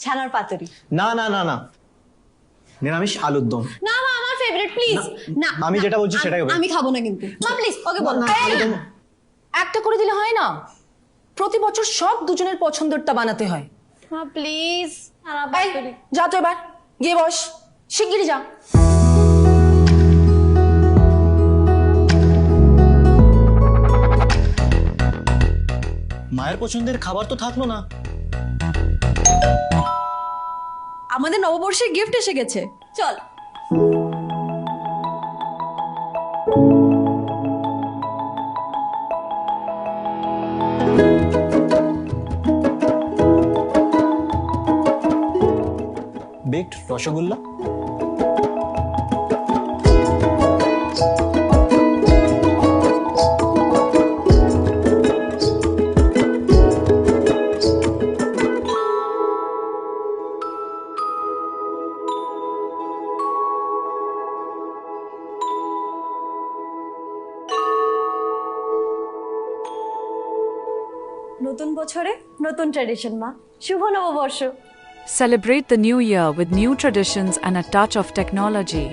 ছানার পাতুরি। না না না না, নিরামিষ আলুর দম। না মা, আমার ফেভারিট, প্লিজ। না, আমি না, যেটা বলছি সেটাই হবে। আমি খাবো না কিন্তু। মা প্লিজ ওকে বল। একটা করে দিলে হয় না, প্রতি বছর সব দুজনের পছন্দেরটা বানাতে হয়। মা প্লিজ, ছানার এই, পাতুরি। যা তো এবার গিয়ে বস, শিগগিরই যা। মায়ের পছন্দের খাবার তো থাকলো না। আমাদের নববর্ষের গিফট এসে গেছে, চল। বেকড রসগোল্লা। নতুন বছরে নতুন ট্র্যাডিশন মা, শুভ নববর্ষ। Celebrate the new year with new traditions and a touch of technology.